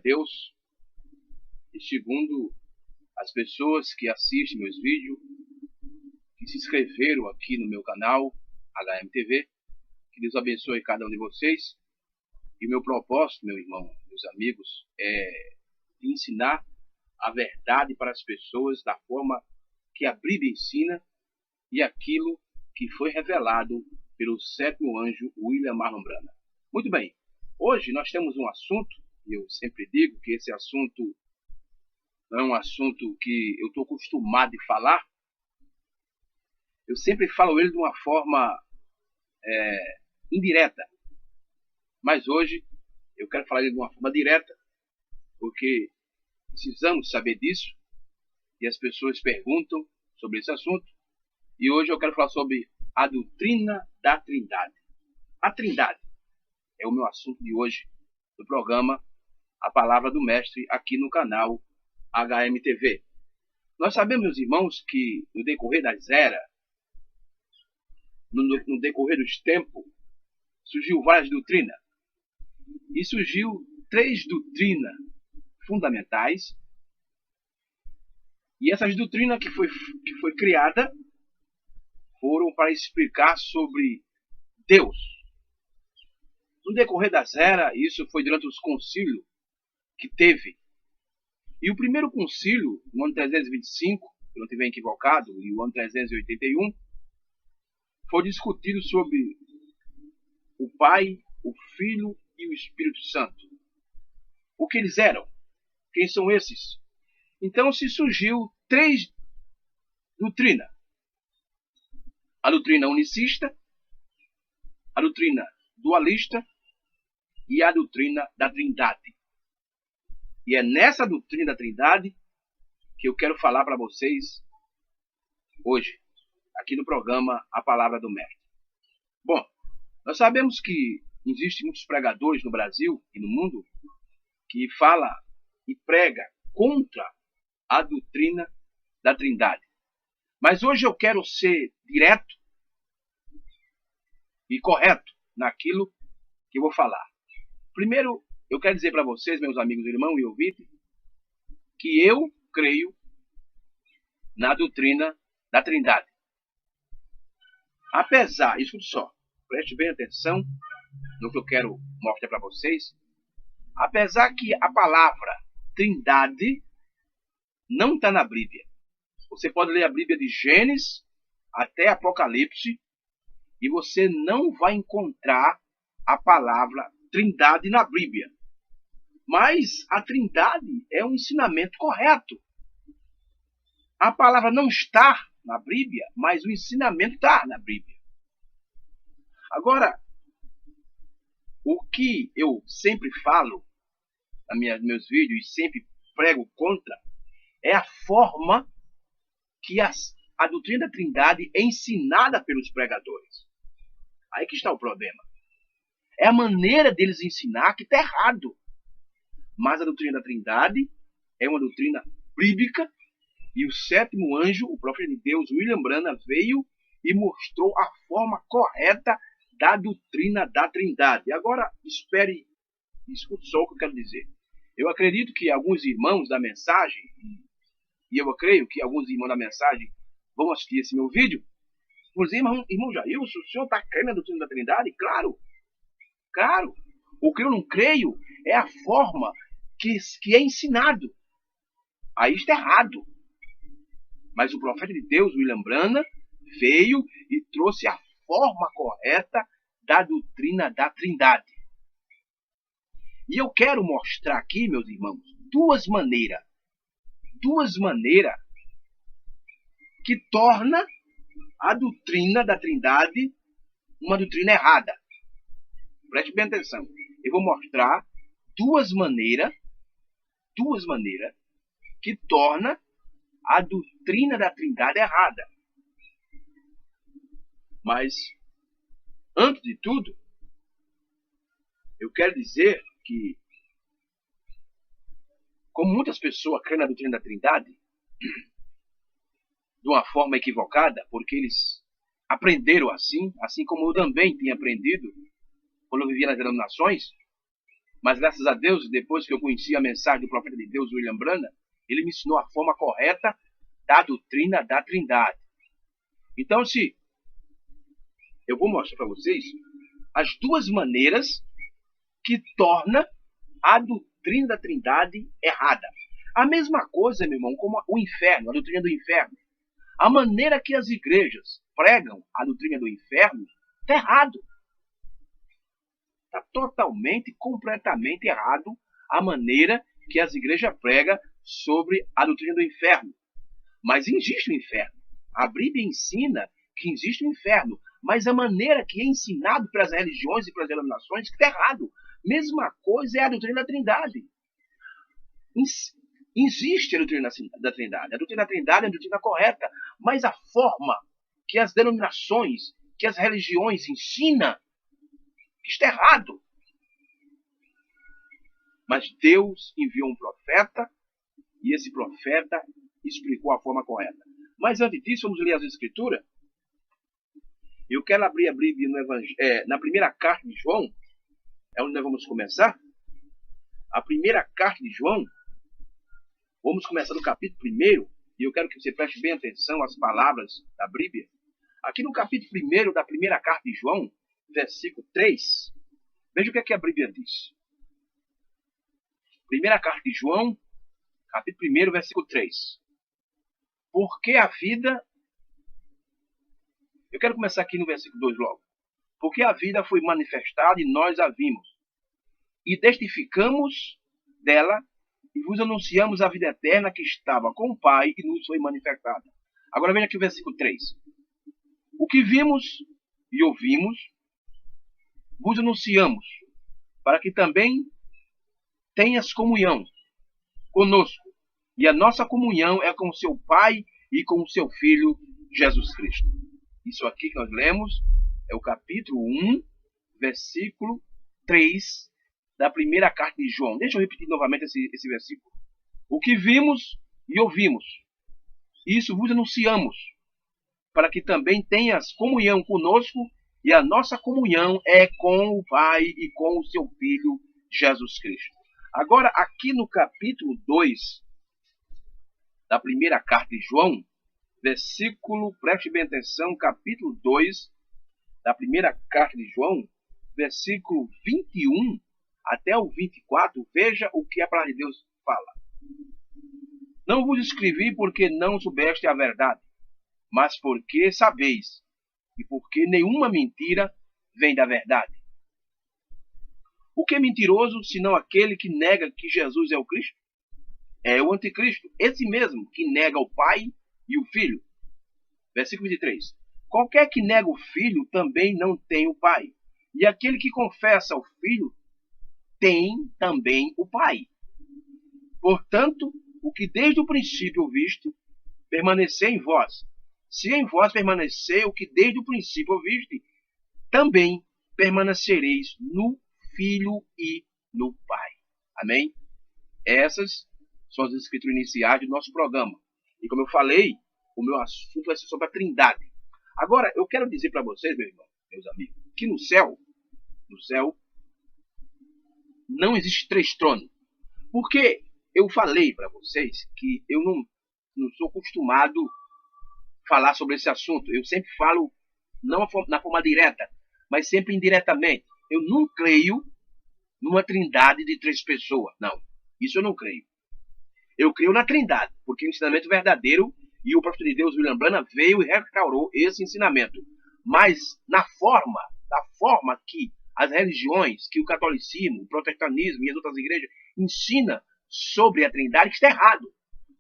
Deus e segundo as pessoas que assistem meus vídeos, que se inscreveram aqui no meu canal HMTV. Que Deus abençoe cada um de vocês. E o meu propósito, meu irmão, meus amigos, é ensinar a verdade para as pessoas da forma que a Bíblia ensina e aquilo que foi revelado pelo sétimo anjo William Marlon Branham. Muito bem, hoje nós temos um assunto, e eu sempre digo que esse assunto não é um assunto que eu estou acostumado a falar. Eu sempre falo ele de uma forma indireta. Mas hoje eu quero falar ele de uma forma direta, porque precisamos saber disso e as pessoas perguntam sobre esse assunto. E hoje eu quero falar sobre a doutrina da Trindade. A Trindade é o meu assunto de hoje do programa A Palavra do Mestre aqui no canal HMTV. Nós sabemos, meus irmãos, que no decorrer das eras, no decorrer dos tempos, surgiu várias doutrinas. E surgiu 3 doutrinas fundamentais. E essas doutrinas que foi criada foram para explicar sobre Deus. No decorrer das eras, isso foi durante os concílios que teve. E o primeiro concílio, no ano 325, se não estiver equivocado, e o ano 381, foi discutido sobre o Pai, o Filho e o Espírito Santo. O que eles eram? Quem são esses? Então se surgiu 3 doutrinas. A doutrina unicista, a doutrina dualista e a doutrina da Trindade. E é nessa doutrina da Trindade que eu quero falar para vocês hoje, aqui no programa A Palavra do Mestre. Bom, nós sabemos que existem muitos pregadores no Brasil e no mundo que falam e pregam contra a doutrina da Trindade. Mas hoje eu quero ser direto e correto naquilo que eu vou falar. Primeiro, eu quero dizer para vocês, meus amigos, irmãos e ouvintes, que eu creio na doutrina da Trindade. Apesar, escute só, preste bem atenção no que eu quero mostrar para vocês. Apesar que a palavra Trindade não está na Bíblia. Você pode ler a Bíblia de Gênesis até Apocalipse e você não vai encontrar a palavra Trindade na Bíblia. Mas a Trindade é um ensinamento correto. A palavra não está na Bíblia, mas o ensinamento está na Bíblia. Agora, o que eu sempre falo nos meus vídeos e sempre prego contra é a forma que a doutrina da Trindade é ensinada pelos pregadores. Aí que está o problema. É a maneira deles ensinar que está errado. Mas a doutrina da Trindade é uma doutrina bíblica e o sétimo anjo, o profeta de Deus, William Branham, veio e mostrou a forma correta da doutrina da Trindade. Agora, espere e escute só o que eu quero dizer. Eu acredito que alguns irmãos da mensagem, e eu creio que alguns irmãos da mensagem vão assistir esse meu vídeo, vão dizer, irmão Jailson, o senhor está crendo na doutrina da Trindade? Claro, claro. O que eu não creio é a forma que é ensinado. Aí está errado. Mas o profeta de Deus, William Branham, veio e trouxe a forma correta da doutrina da Trindade. E eu quero mostrar aqui, meus irmãos, duas maneiras que torna a doutrina da Trindade uma doutrina errada. Preste bem atenção. Eu vou mostrar duas maneiras que torna a doutrina da Trindade errada. Mas, antes de tudo, eu quero dizer que, como muitas pessoas creem na doutrina da Trindade, de uma forma equivocada, porque eles aprenderam assim como eu também tinha aprendido quando eu vivia nas denominações, Mas graças a Deus, depois que eu conheci a mensagem do profeta de Deus, William Branham, ele me ensinou a forma correta da doutrina da Trindade. Então, se eu vou mostrar para vocês as duas maneiras que torna a doutrina da Trindade errada. A mesma coisa, meu irmão, como o inferno, a doutrina do inferno. A maneira que as igrejas pregam a doutrina do inferno está errado. Está totalmente, completamente errado a maneira que as igrejas pregam sobre a doutrina do inferno. Mas existe o inferno. A Bíblia ensina que existe o inferno. Mas a maneira que é ensinado pelas religiões e pelas denominações está errado. Mesma coisa é a doutrina da Trindade. Existe a doutrina da Trindade. A doutrina da Trindade é a doutrina correta. Mas a forma que as denominações, que as religiões ensinam, está errado. Mas Deus enviou um profeta e esse profeta explicou a forma correta. Mas antes disso, vamos ler as Escrituras. Eu quero abrir a Bíblia na primeira carta de João. É onde nós vamos começar. A primeira carta de João. Vamos começar no capítulo 1. E eu quero que você preste bem atenção às palavras da Bíblia. Aqui no capítulo 1 da primeira carta de João, versículo 3. Veja o que a Bíblia diz. Primeira carta de João, capítulo 1, versículo 3. Porque a vida... Eu quero começar aqui no versículo 2 logo. Porque a vida foi manifestada e nós a vimos. E testificamos dela e vos anunciamos a vida eterna que estava com o Pai e nos foi manifestada. Agora veja aqui o versículo 3. O que vimos e ouvimos, vos anunciamos, para que também tenhas comunhão conosco. E a nossa comunhão é com o seu Pai e com o seu Filho, Jesus Cristo. Isso aqui que nós lemos é o capítulo 1, versículo 3 da primeira carta de João. Deixa eu repetir novamente esse versículo. O que vimos e ouvimos, isso vos anunciamos, para que também tenhas comunhão conosco, e a nossa comunhão é com o Pai e com o seu Filho, Jesus Cristo. Agora, aqui no capítulo 2 da primeira carta de João, versículo, preste bem atenção, capítulo 2 da primeira carta de João, versículo 21 até o 24, veja o que a palavra de Deus fala. Não vos escrevi porque não soubeste a verdade, mas porque sabeis, e porque nenhuma mentira vem da verdade. O que é mentiroso, senão aquele que nega que Jesus é o Cristo? É o anticristo, esse mesmo que nega o Pai e o Filho. Versículo 23. Qualquer que nega o Filho também não tem o Pai. E aquele que confessa o Filho tem também o Pai. Portanto, o que desde o princípio ouviste, permanecer em vós. Se em vós permanecer o que desde o princípio ouviste, também permanecereis no Filho e no Pai. Amém? Essas são as escrituras iniciais do nosso programa. E como eu falei, o meu assunto vai ser sobre a Trindade. Agora, eu quero dizer para vocês, meu irmão, meus amigos, que no céu, não existe 3 tronos. Porque eu falei para vocês que eu não sou acostumado a falar sobre esse assunto. Eu sempre falo, não na forma direta, mas sempre indiretamente. Eu não creio numa trindade de 3 pessoas. Não, isso eu não creio. Eu creio na Trindade, porque é o ensinamento verdadeiro e o profeta de Deus, William Branham, veio e restaurou esse ensinamento. Mas da forma que as religiões, que o catolicismo, o protestantismo e as outras igrejas ensinam sobre a Trindade, está errado.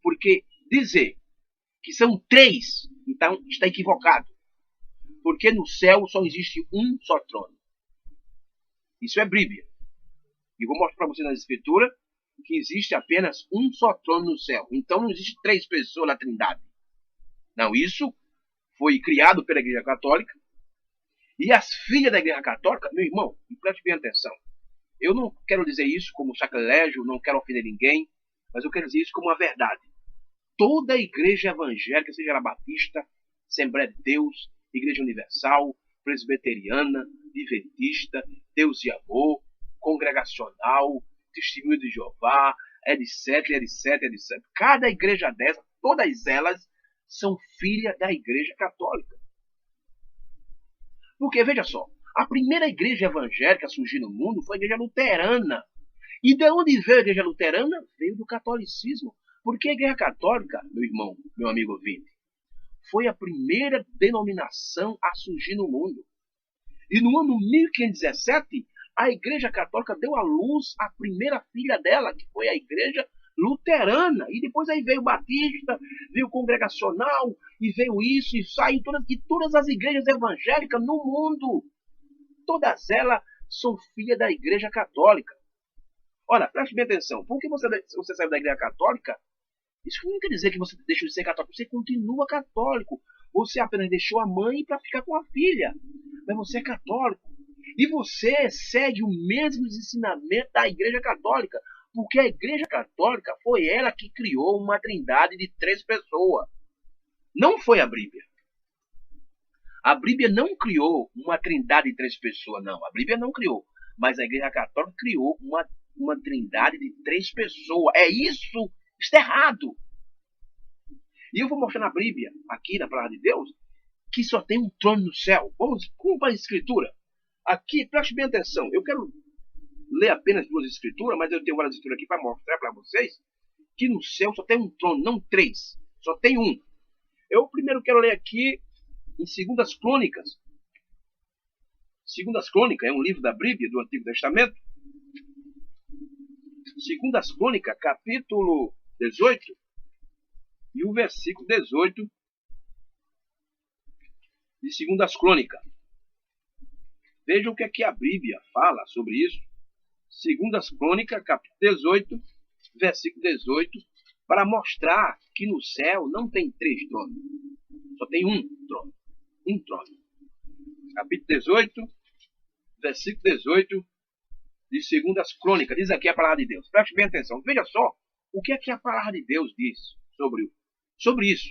Porque dizer que são 3, então está equivocado. Porque no céu só existe um só trono. Isso é Bíblia. E vou mostrar para vocês na Escritura que existe apenas um só trono no céu. Então não existe 3 pessoas na Trindade. Não, isso foi criado pela Igreja Católica. E as filhas da Igreja Católica, meu irmão, preste bem atenção. Eu não quero dizer isso como sacrilégio, não quero ofender ninguém, mas eu quero dizer isso como a verdade. Toda a igreja evangélica, seja ela batista, Assembleia de Deus, Igreja Universal, Presbiteriana, Adventista, Deus e Amor, congregacional, testemunho de Jeová, etc, etc, etc. Cada igreja dessa, todas elas são filhas da igreja católica. Porque, veja só, a primeira igreja evangélica a surgir no mundo foi a igreja luterana. E de onde veio a igreja luterana? Veio do catolicismo. Porque a igreja católica, meu irmão, meu amigo ouvinte, foi a primeira denominação a surgir no mundo. E no ano 1517, a igreja católica deu à luz a primeira filha dela, que foi a igreja luterana. E depois aí veio o batista, veio o congregacional, e veio isso, e saiu todas as igrejas evangélicas no mundo. Todas elas são filhas da igreja católica. Olha, preste bem atenção. Por que você saiu da igreja católica? Isso não quer dizer que você deixou de ser católico. Você continua católico. Você apenas deixou a mãe para ficar com a filha. Mas você é católico. E você segue o mesmo ensinamento da igreja católica. Porque a igreja católica foi ela que criou uma trindade de 3 pessoas. Não foi a Bíblia. A Bíblia não criou uma trindade de 3 pessoas, não. A Bíblia não criou. Mas a igreja católica criou uma trindade de 3 pessoas. É isso. Está errado. E eu vou mostrar na Bíblia, aqui na palavra de Deus, que só tem um trono no céu. Vamos para a escritura. Aqui, preste bem atenção. Eu quero ler apenas 2 escrituras, mas eu tenho várias escrituras aqui para mostrar para vocês que no céu só tem um trono, não 3. Só tem um. Eu primeiro quero ler aqui em 2 Crônicas. 2 Crônicas é um livro da Bíblia, do Antigo Testamento. 2 Crônicas, capítulo 18, e o versículo 18 de 2 Crônicas. Vejam o que é que a Bíblia fala sobre isso. 2 Crônicas, capítulo 18, versículo 18, para mostrar que no céu não tem 3 tronos. Só tem um trono. Um trono. Capítulo 18, versículo 18 de 2 Crônicas. Diz aqui a palavra de Deus. Preste bem atenção. Veja só o que é que a palavra de Deus diz sobre isso.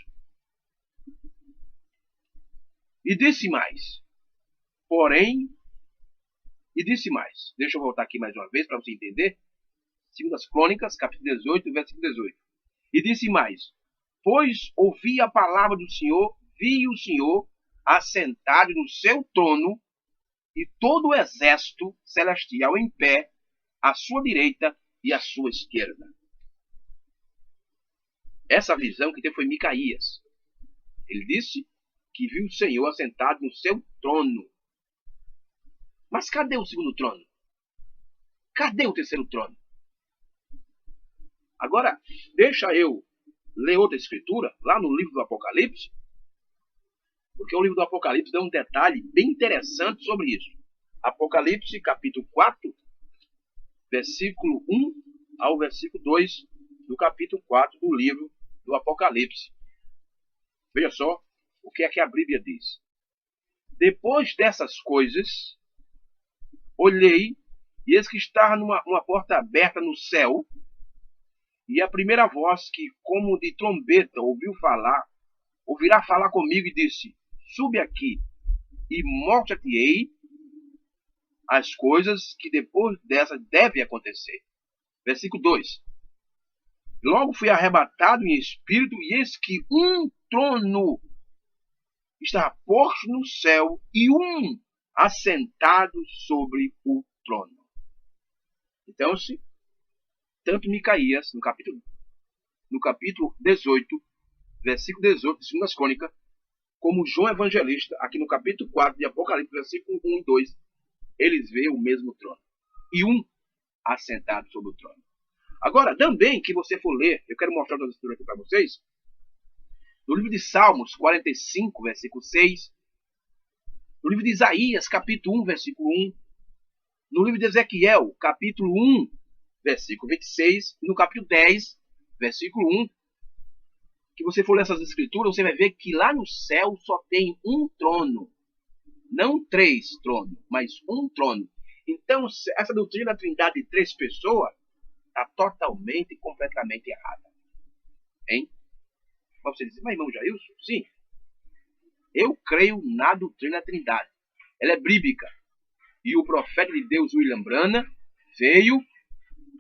E disse mais. Deixa eu voltar aqui mais uma vez para você entender. 2 Crônicas, capítulo 18, versículo 18. E disse mais. Pois ouvi a palavra do Senhor, vi o Senhor assentado no seu trono, e todo o exército celestial em pé, à sua direita e à sua esquerda. Essa visão que teve foi Micaías. Ele disse que viu o Senhor assentado no seu trono. Mas cadê o segundo trono? Cadê o terceiro trono? Agora, deixa eu ler outra escritura, lá no livro do Apocalipse, porque o livro do Apocalipse dá um detalhe bem interessante sobre isso. Apocalipse, capítulo 4, versículo 1 ao versículo 2 do capítulo 4 do livro do Apocalipse. Veja só o que é que a Bíblia diz. Depois dessas coisas, olhei, e eis que estava uma porta aberta no céu, e a primeira voz que, como de trombeta, ouvirá falar comigo e disse, sube aqui, e mostra-te-ei as coisas que depois dessa devem acontecer. Versículo 2. Logo fui arrebatado em espírito, e eis que um trono estava posto no céu, e um assentado sobre o trono. Então, tanto Micaías, no capítulo 18, versículo 18 de 2 Crônicas, como João Evangelista, aqui no capítulo 4 de Apocalipse, versículo 1 e 2, eles veem o mesmo trono. E um assentado sobre o trono. Agora, também que você for ler, eu quero mostrar outra escritura aqui para vocês, no livro de Salmos 45, versículo 6, no livro de Isaías, capítulo 1, versículo 1, no livro de Ezequiel, capítulo 1, versículo 26, e no capítulo 10, versículo 1, que você for ler essas escrituras, você vai ver que lá no céu só tem um trono. Não 3 tronos, mas um trono. Então, essa doutrina da trindade de 3 pessoas está totalmente e completamente errada. Hein? Mas você diz, mas irmão Jailson, sim. Eu creio na doutrina da trindade. Ela é bíblica. E o profeta de Deus, William Branham, veio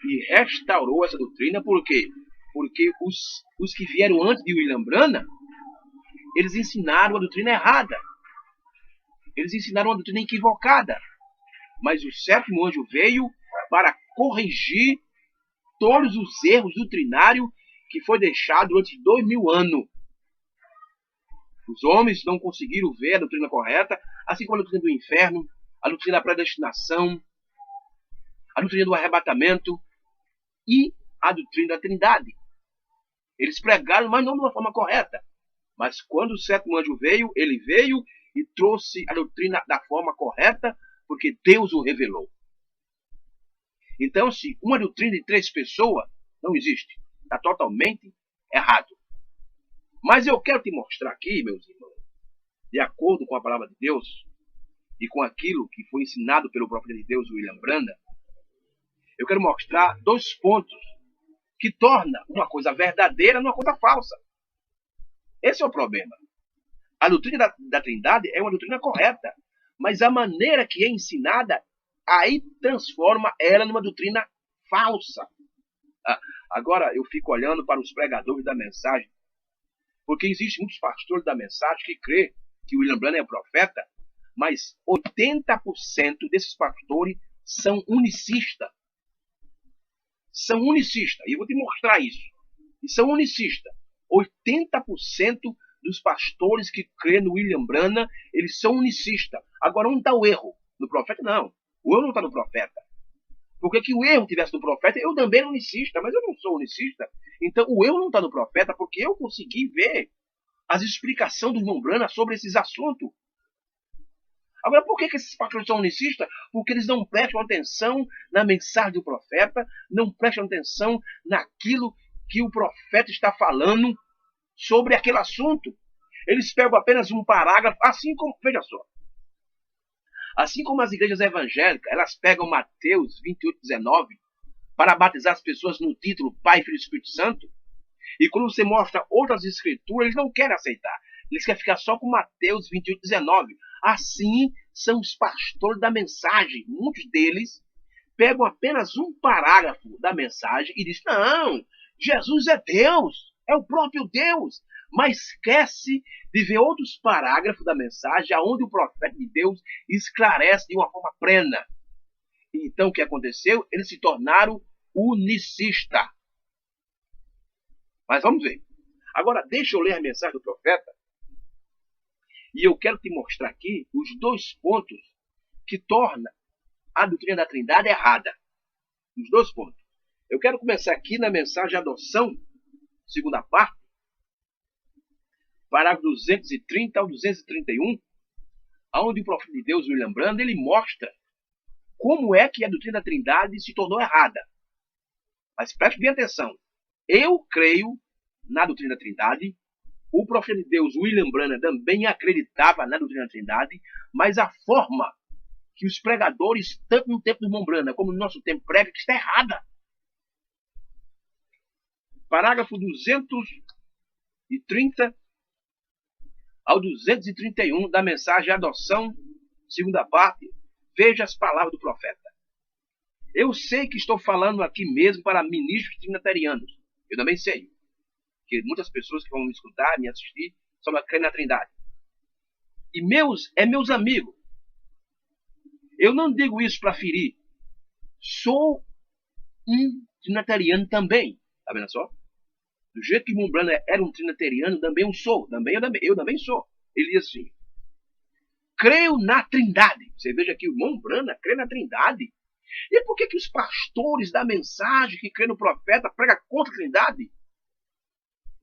e restaurou essa doutrina. Por quê? Porque os que vieram antes de William Branham, eles ensinaram a doutrina errada. Eles ensinaram a doutrina equivocada. Mas o sétimo anjo veio para corrigir todos os erros doutrinários que foi deixado durante 2000 anos. Os homens não conseguiram ver a doutrina correta, assim como a doutrina do inferno, a doutrina da predestinação, a doutrina do arrebatamento e a doutrina da trindade. Eles pregaram, mas não de uma forma correta. Mas quando o sétimo anjo veio, ele veio e trouxe a doutrina da forma correta, porque Deus o revelou. Então, se uma doutrina de 3 pessoas não existe, está totalmente errado. Mas eu quero te mostrar aqui, meus irmãos, de acordo com a palavra de Deus e com aquilo que foi ensinado pelo profeta de Deus, William Branham, eu quero mostrar 2 pontos que tornam uma coisa verdadeira numa coisa falsa. Esse é o problema. A doutrina da Trindade é uma doutrina correta, mas a maneira que é ensinada aí transforma ela numa doutrina falsa. Agora eu fico olhando para os pregadores da mensagem, porque existem muitos pastores da mensagem que crê que William Branham é profeta, mas 80% desses pastores são unicistas. São unicistas, e eu vou te mostrar isso. E são unicistas. 80% dos pastores que crêem no William Branham, eles são unicistas. Agora, onde está o erro? No profeta, não. O erro não está no profeta. Porque que o erro tivesse no profeta, eu também era unicista, mas eu não sou unicista. Então, o erro não está no profeta, porque eu consegui ver as explicações do irmão Branham sobre esses assuntos. Agora, por que esses pastores são unicistas? Porque eles não prestam atenção na mensagem do profeta, não prestam atenção naquilo que o profeta está falando sobre aquele assunto. Eles pegam apenas um parágrafo, assim como, veja só, assim como as igrejas evangélicas, elas pegam Mateus 28:19 para batizar as pessoas no título Pai, Filho e Espírito Santo, e quando você mostra outras escrituras, eles não querem aceitar. Eles querem ficar só com Mateus 28:19. Assim são os pastores da mensagem. Muitos deles pegam apenas um parágrafo da mensagem e dizem, não, Jesus é Deus, é o próprio Deus. Mas esquece de ver outros parágrafos da mensagem onde o profeta de Deus esclarece de uma forma plena. Então o que aconteceu? Eles se tornaram unicistas. Mas vamos ver. Agora deixa eu ler a mensagem do profeta. E eu quero te mostrar aqui os 2 pontos que tornam a doutrina da Trindade errada. Os 2 pontos. Eu quero começar aqui na mensagem de adoção, segunda parte, parágrafo 230 ao 231, onde o profeta de Deus, William Branham, ele mostra como é que a doutrina da Trindade se tornou errada. Mas preste bem atenção. Eu creio na doutrina da Trindade. O profeta de Deus, William Branham, também acreditava na doutrina da Trindade, mas a forma que os pregadores, tanto no tempo do irmão Branham como no nosso tempo, pregam, que está errada. Parágrafo 230 ao 231 da mensagem Adoção, segunda parte, veja as palavras do profeta. Eu sei que estou falando aqui mesmo para ministros trinitarianos. Eu também sei que muitas pessoas que vão me escutar, me assistir, só creem na Trindade. E meus amigos. Eu não digo isso para ferir. Sou um trinitariano também. Tá vendo só? Do jeito que o irmão Branham era um trinitariano, também eu sou. Eu também sou. Ele diz assim: creio na Trindade. Você veja aqui, o irmão Branham crê na Trindade. E por que os pastores da mensagem que creem no profeta pregam contra a Trindade?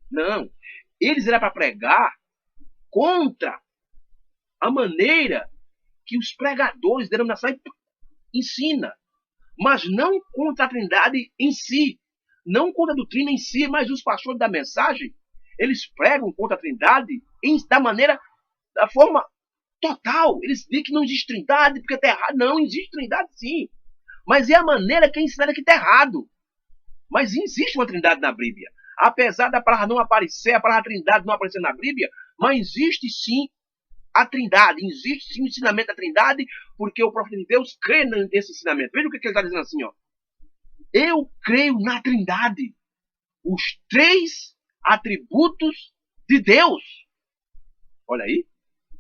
Não. Eles eram para pregar contra a maneira que os pregadores da denominação ensinam, mas não contra a Trindade em si, não contra a doutrina em si, mas os pastores da mensagem, eles pregam contra a Trindade da forma total. Eles dizem que não existe Trindade porque está errado. Não, existe Trindade sim, mas é a maneira que é ensinada que está errado. Mas existe uma Trindade na Bíblia. Apesar da palavra não aparecer, a palavra Trindade não aparecer na Bíblia, mas existe sim a Trindade, existe sim o ensinamento da Trindade, porque o profeta de Deus crê nesse ensinamento. Veja o que ele está dizendo assim, ó. Eu creio na Trindade. Os três atributos de Deus. Olha aí.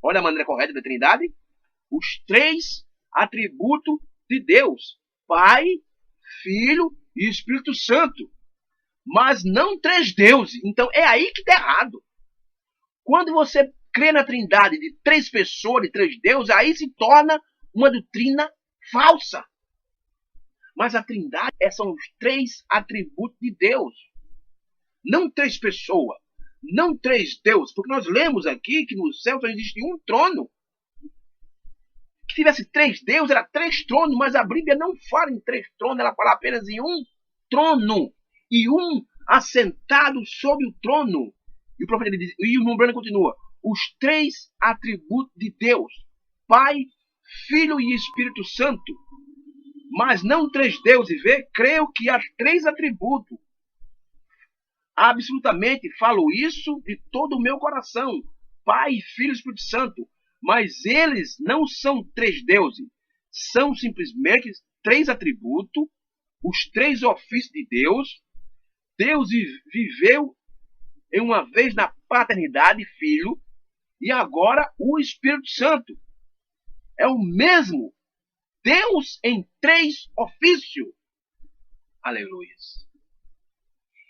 Olha a maneira correta da Trindade. Os três atributos de Deus. Pai, Filho e Espírito Santo. Mas não três deuses. Então é aí que está errado. Quando você crê na Trindade de três pessoas, de três deuses, aí se torna uma doutrina falsa. Mas a Trindade são os três atributos de Deus. Não três pessoas. Não três deuses. Porque nós lemos aqui que no céu só existe um trono. Se tivesse três deuses, era três tronos. Mas a Bíblia não fala em três tronos. Ela fala apenas em um trono. E um assentado sobre o trono. E o profeta diz, e o Membrana continua. Os três atributos de Deus. Pai, Filho e Espírito Santo. Mas não três deuses. Creio que há três atributos. Absolutamente falo isso de todo o meu coração. Pai, Filho e Espírito Santo. Mas eles não são três deuses. São simplesmente três atributos. Os três ofícios de Deus. Deus viveu em uma vez na paternidade, Filho. E agora o Espírito Santo. É o mesmo Deus em três ofícios. Aleluia.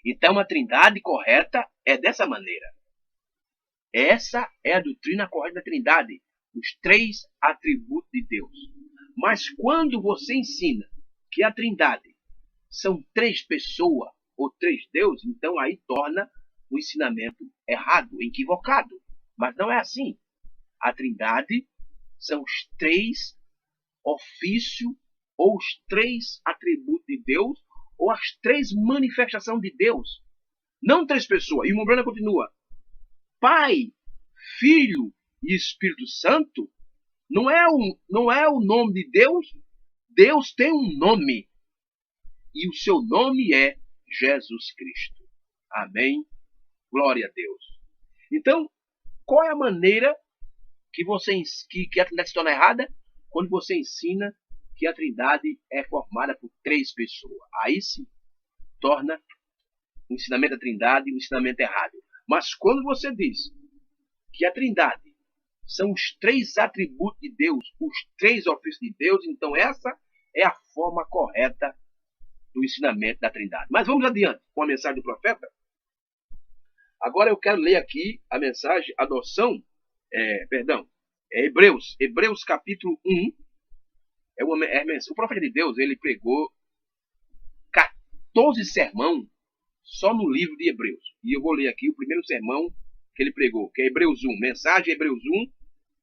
Então a Trindade correta é dessa maneira. Essa é a doutrina correta da Trindade. Os três atributos de Deus. Mas quando você ensina que a Trindade são três pessoas ou três deuses, então aí torna o ensinamento errado, equivocado. Mas não é assim. A Trindade são os três ofícios ou os três atributos de Deus ou as três manifestações de Deus. Não três pessoas. E o Membrana continua. Pai, Filho e Espírito Santo não é o nome de Deus. Deus tem um nome. E o seu nome é Jesus Cristo. Amém? Glória a Deus. Então, qual é a maneira que a Trindade se torna errada? Quando você ensina que a Trindade é formada por três pessoas. Aí sim, torna o ensinamento da Trindade um ensinamento errado. Mas quando você diz que a Trindade são os três atributos de Deus, os três ofícios de Deus, então essa é a forma correta do ensinamento da Trindade. Mas vamos adiante com a mensagem do profeta. Agora eu quero ler aqui a mensagem, adoção, Hebreus capítulo 1. O profeta de Deus, ele pregou 14 sermão só no livro de Hebreus. E eu vou ler aqui o primeiro sermão que ele pregou, que é Hebreus 1. Mensagem Hebreus 1,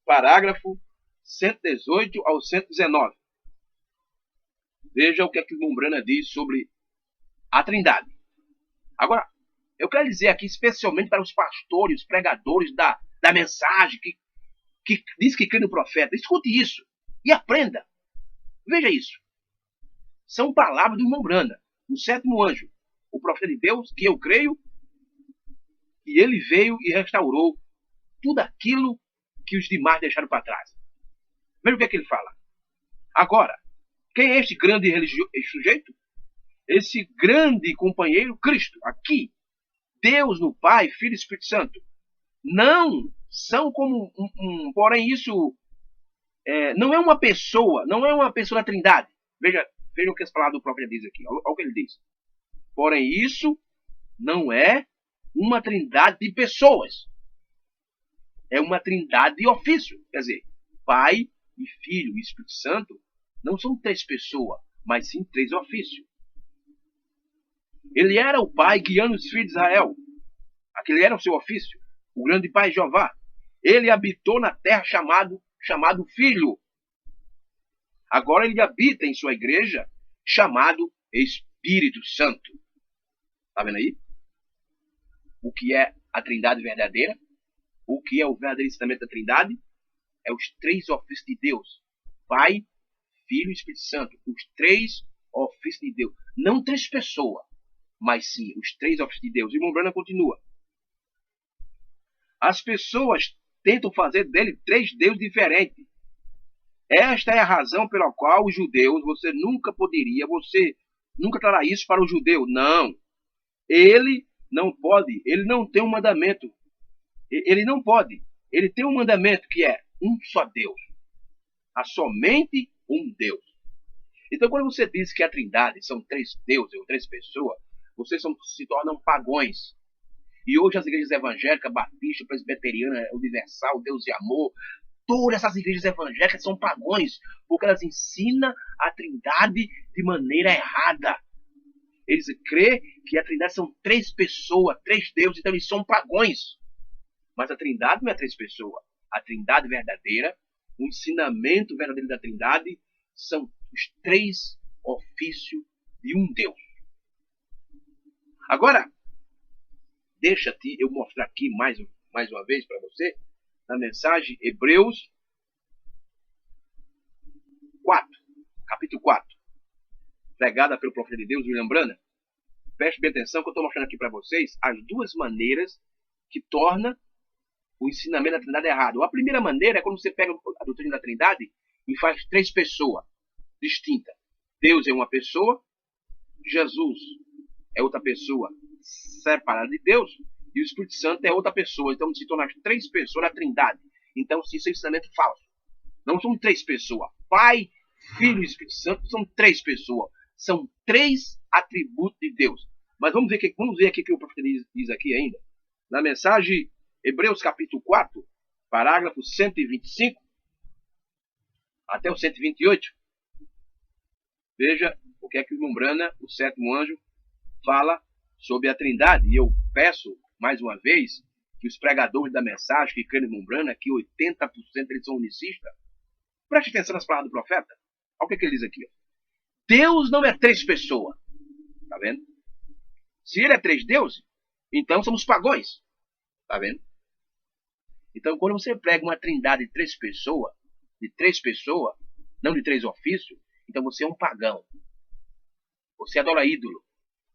parágrafo 118 ao 119. Veja o que a Membrana diz sobre a Trindade. Agora, eu quero dizer aqui, especialmente para os pastores, os pregadores da mensagem, que diz que crê no profeta. Escute isso e aprenda. Veja isso. São palavras do Membrana, o sétimo anjo, o profeta de Deus, que eu creio, e ele veio e restaurou tudo aquilo que os demais deixaram para trás. Veja o que é que ele fala. Agora, quem é este grande sujeito? Esse grande companheiro, Cristo, aqui. Deus no Pai, Filho e Espírito Santo. Não são como porém isso não é uma pessoa, não é uma pessoa da Trindade. Veja o que as palavras do profeta diz aqui. Olha o que ele diz. Porém isso não é uma trindade de pessoas. É uma trindade de ofício. Quer dizer, Pai e Filho e Espírito Santo não são três pessoas, mas sim três ofícios. Ele era o Pai guiando os filhos de Israel. Aquele era o seu ofício. O grande Pai Jeová. Ele habitou na terra chamado Filho. Agora ele habita em sua igreja chamado Espírito Santo. Está vendo aí? O que é a Trindade verdadeira? O que é o verdadeiro ensinamento da Trindade? É os três ofícios de Deus. Pai, Filho e Espírito Santo. Os três ofícios de Deus. Não três pessoas, mas sim os três ofícios de Deus. E Membrana continua. As pessoas tentam fazer dele três deuses diferentes. Esta é a razão pela qual os judeus, você nunca trará isso para o judeu. Não. Ele não pode, ele não tem um mandamento. Ele não pode. Ele tem um mandamento que é um só Deus. Há somente um Deus. Então, quando você diz que a Trindade são três deuses ou três pessoas, vocês se tornam pagões. E hoje as igrejas evangélicas, batista, presbiteriana, universal, Deus e amor, todas essas igrejas evangélicas são pagões, porque elas ensinam a Trindade de maneira errada. Eles creem que a Trindade são três pessoas, três deuses, então eles são pagões. Mas a Trindade não é três pessoas. A Trindade verdadeira, o ensinamento verdadeiro da Trindade, são os três ofícios de um Deus. Agora, deixa-te eu mostrar aqui mais uma vez para você, na mensagem Hebreus 4, capítulo 4, pregada pelo profeta de Deus, William Branham. Preste bem atenção que eu estou mostrando aqui para vocês as duas maneiras que torna o ensinamento da Trindade errado. A primeira maneira é quando você pega a doutrina da Trindade e faz três pessoas distintas. Deus é uma pessoa, Jesus é outra pessoa separada de Deus, e o Espírito Santo é outra pessoa. Então se torna as três pessoas da Trindade. Então isso é um ensinamento falso. Não são três pessoas. Pai, Filho e Espírito Santo são três pessoas. São três atributos de Deus. Mas vamos ver aqui o que o profeta diz aqui ainda. Na mensagem Hebreus capítulo 4, parágrafo 125 até o 128. Veja o que é que o Mumbrana, o sétimo anjo, fala sobre a Trindade. E eu peço, mais uma vez, que os pregadores da mensagem que creem no Mumbrana, que 80% eles são unicistas, preste atenção nas palavras do profeta. Olha o que ele diz aqui. Deus não é três pessoas. Tá vendo? Se ele é três deuses, então somos pagões. Tá vendo? Então, quando você prega uma trindade de três pessoas, não de três ofícios, então você é um pagão. Você adora ídolo.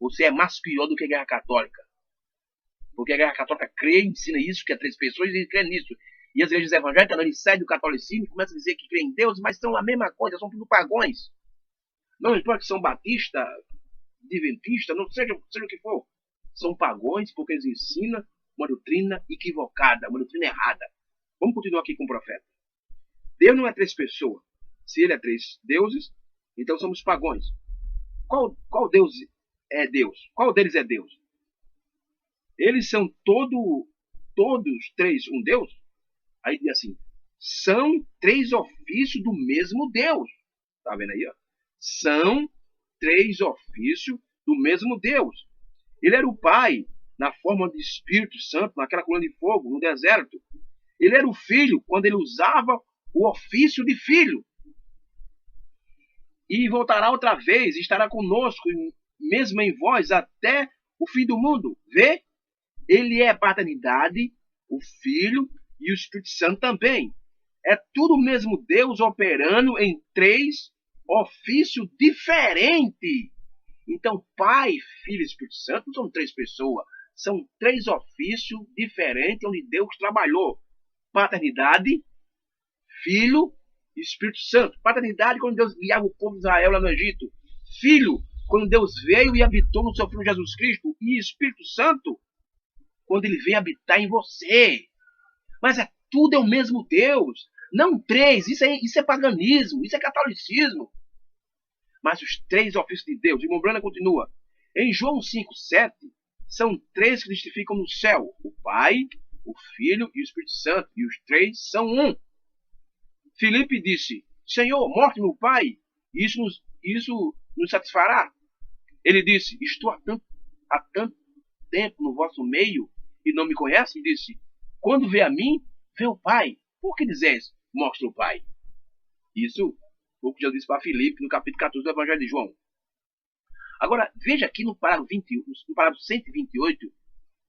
Você é mais pior do que a Igreja Católica. Porque a Igreja Católica crê, ensina isso, que é três pessoas, e crê nisso. E as igrejas evangélicas, não, eles saem do catolicismo e começam a dizer que creem em Deus, mas são a mesma coisa, são tudo pagões. Não importa que são batista, adventista, não seja o que for. São pagões porque eles ensinam uma doutrina equivocada, uma doutrina errada. Vamos continuar aqui com o profeta. Deus não é três pessoas. Se ele é três deuses, então somos pagões. Qual Deus é Deus? Qual deles é Deus? Eles são todos três um Deus? Aí diz assim, são três ofícios do mesmo Deus. Tá vendo aí? Ó? São três ofícios do mesmo Deus. Ele era o Pai na forma de Espírito Santo, naquela coluna de fogo, no deserto. Ele era o Filho quando ele usava o ofício de filho. E voltará outra vez, estará conosco, mesmo em vós, até o fim do mundo. Vê? Ele é a paternidade, o Filho e o Espírito Santo também. É tudo o mesmo Deus operando em três ofícios diferentes. Então, Pai, Filho e Espírito Santo não são três pessoas. São três ofícios diferentes onde Deus trabalhou. Paternidade, Filho e Espírito Santo. Paternidade quando Deus guiava o povo de Israel lá no Egito. Filho, quando Deus veio e habitou no seu Filho Jesus Cristo. E Espírito Santo, quando ele vem habitar em você. Mas tudo é o mesmo Deus. Não três, isso é paganismo, isso é catolicismo. Mas os três ofícios de Deus, e Mombrana continua. Em João 5,7, são três que testificam no céu. O Pai, o Filho e o Espírito Santo. E os três são um. Filipe disse, Senhor, mostre-me o Pai, e isso nos satisfará. Ele disse, estou há tanto tempo no vosso meio e não me conhece? E disse, quando vê a mim, vê o Pai. Por que dizes, mostra o Pai? Isso foi o que Jesus disse para Filipe no capítulo 14 do Evangelho de João. Agora, veja aqui no parágrafo 128,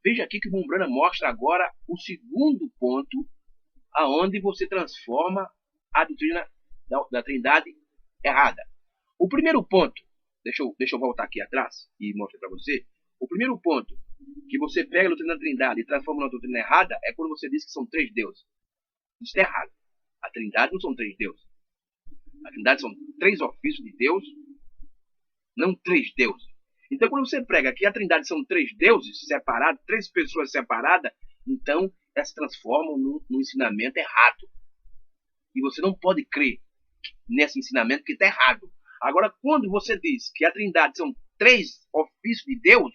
veja aqui que o Mombrana mostra agora o segundo ponto aonde você transforma a doutrina da Trindade errada. O primeiro ponto, deixa eu voltar aqui atrás e mostrar para você. O primeiro ponto que você pega a doutrina da Trindade e transforma na doutrina errada é quando você diz que são três deuses. Isso é errado. A Trindade não são três deuses. A Trindade são três ofícios de Deus não três deuses. Então, quando você prega que a Trindade são três deuses separados, três pessoas separadas, então elas se transformam num ensinamento errado. E você não pode crer nesse ensinamento que está errado. Agora, quando você diz que a Trindade são três ofícios de Deus,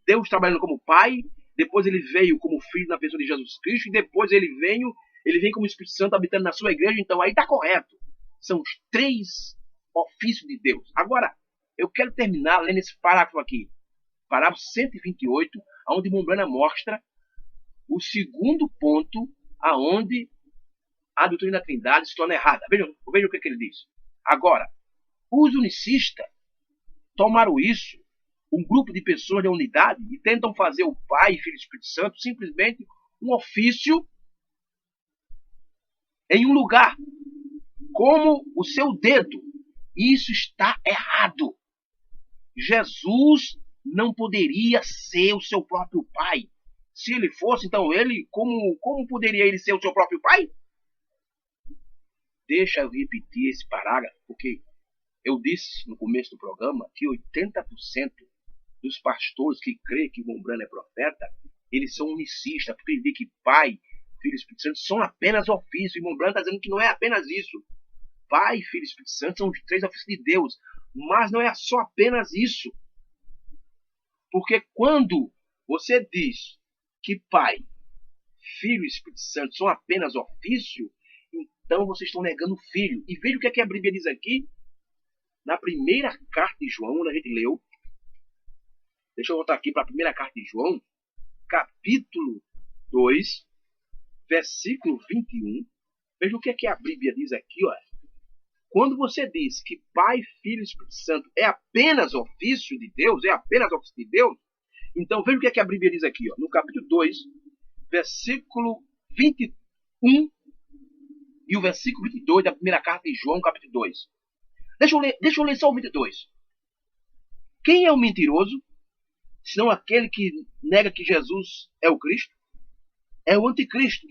Deus trabalhando como Pai, depois ele veio como Filho na pessoa de Jesus Cristo, e depois ele vem como Espírito Santo habitando na sua igreja, então aí está correto. São os três ofícios de Deus. Agora, eu quero terminar lendo esse parágrafo aqui. Parágrafo 128, onde Mombrana mostra o segundo ponto aonde a doutrina da Trindade se torna errada. Vejam o que ele diz. Agora, os unicistas tomaram isso, um grupo de pessoas da unidade, e tentam fazer o Pai, Filho e Espírito Santo simplesmente um ofício em um lugar, como o seu dedo. Isso está errado. Jesus não poderia ser o seu próprio Pai. Se ele fosse, então ele, como poderia ele ser o seu próprio Pai? Deixa eu repetir esse parágrafo, porque eu disse no começo do programa que 80% dos pastores que creem que Mombrana é profeta, eles são unicistas, porque ele diz que Pai, Filho e Espírito Santo são apenas ofícios, e Mombrana está dizendo que não é apenas isso. Pai, Filho e Espírito Santo são os três ofícios de Deus, mas não é só apenas isso. Porque quando você diz que Pai, Filho e Espírito Santo são apenas ofício, então vocês estão negando o Filho. E veja o que a Bíblia diz aqui, na primeira carta de João, onde a gente leu. Deixa eu voltar aqui para a primeira carta de João, capítulo 2, versículo 21. Veja o que a Bíblia diz aqui, ó. Quando você diz que Pai, Filho e Espírito Santo é apenas ofício de Deus, então veja o que a Bíblia diz aqui, ó, no capítulo 2, versículo 21 e o versículo 22 da primeira carta de João, capítulo 2. Deixa eu ler só o 22. Quem é o mentiroso, senão aquele que nega que Jesus é o Cristo? É o anticristo,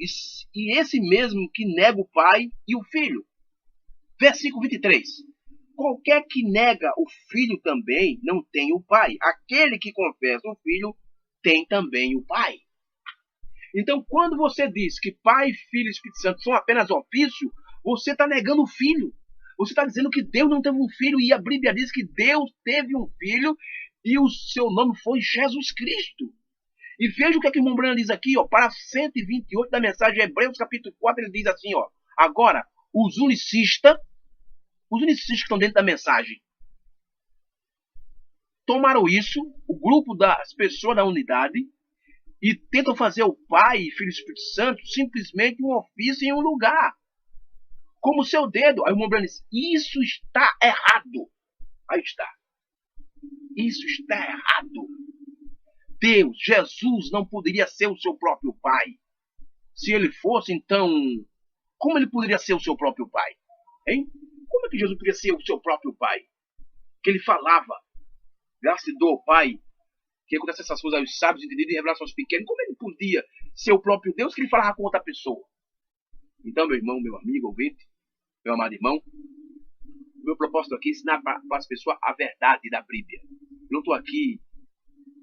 e esse mesmo que nega o Pai e o Filho. Versículo 23. Qualquer que nega o Filho também não tem o Pai. Aquele que confessa o Filho tem também o Pai. Então, quando você diz que Pai, Filho e Espírito Santo são apenas ofício, você está negando o Filho. Você está dizendo que Deus não teve um filho, e a Bíblia diz que Deus teve um filho e o seu nome foi Jesus Cristo. E veja o que Mombrana diz aqui, ó, para 128 da mensagem de Hebreus, capítulo 4, ele diz assim, ó. Agora, os unicistas que estão dentro da mensagem, tomaram isso, o grupo das pessoas da unidade, e tentam fazer o Pai, Filho e Espírito Santo simplesmente um ofício em um lugar, como o seu dedo. Aí o Mombrana diz, isso está errado. Aí está. Isso está errado. Deus, Jesus, não poderia ser o seu próprio Pai. Se ele fosse, então, como ele poderia ser o seu próprio Pai? Hein? Como é que Jesus poderia ser o seu próprio Pai? Que ele falava, graças a Deus, Pai, que acontece essas coisas aos sábios, entendidos e revelações pequenas. Como ele podia ser o próprio Deus que ele falava com outra pessoa? Então, meu irmão, meu amigo, ouvinte, meu amado irmão, o meu propósito aqui é ensinar para as pessoas a verdade da Bíblia. Eu não estou aqui,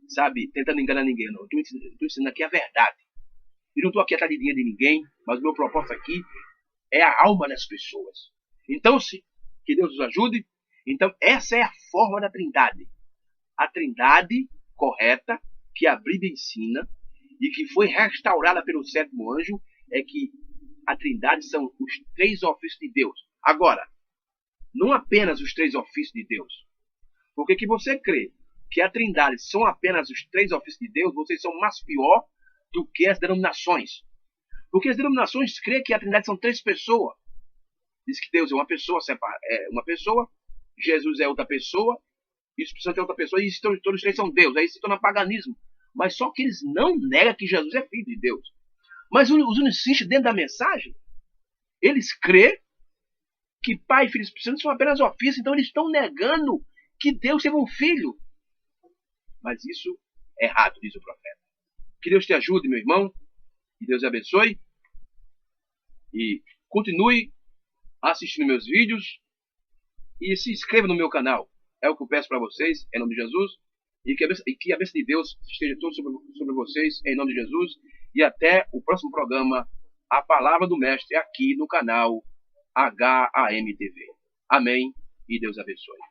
sabe, tentando enganar ninguém, não. Estou ensinando aqui a verdade. Eu não estou aqui atrás de dinheiro de ninguém, mas o meu propósito aqui é a alma das pessoas. Então, que Deus nos ajude. Então, essa é a forma da Trindade. A Trindade correta, que a Bíblia ensina, e que foi restaurada pelo sétimo anjo, é que a Trindade são os três ofícios de Deus. Agora, não apenas os três ofícios de Deus. Porque que você crê que a Trindade são apenas os três ofícios de Deus, vocês são mais pior do que as denominações. Porque as denominações creem que a Trindade são três pessoas. Diz que Deus é uma pessoa, Jesus é outra pessoa, e o Espírito Santo é outra pessoa, e todos os três são Deus. Aí se torna paganismo. Mas só que eles não negam que Jesus é filho de Deus. Mas os unicistas, dentro da mensagem, eles creem que Pai, Filho e Espírito Santo são apenas ofícios, então eles estão negando que Deus teve um filho. Mas isso é errado, diz o profeta. Que Deus te ajude, meu irmão, que Deus te abençoe, e continue assistindo meus vídeos, e se inscreva no meu canal. É o que eu peço para vocês, em nome de Jesus. E que a bênção de Deus esteja todo sobre vocês, em nome de Jesus. E até o próximo programa, A Palavra do Mestre, aqui no canal HAMTV. Amém e Deus abençoe.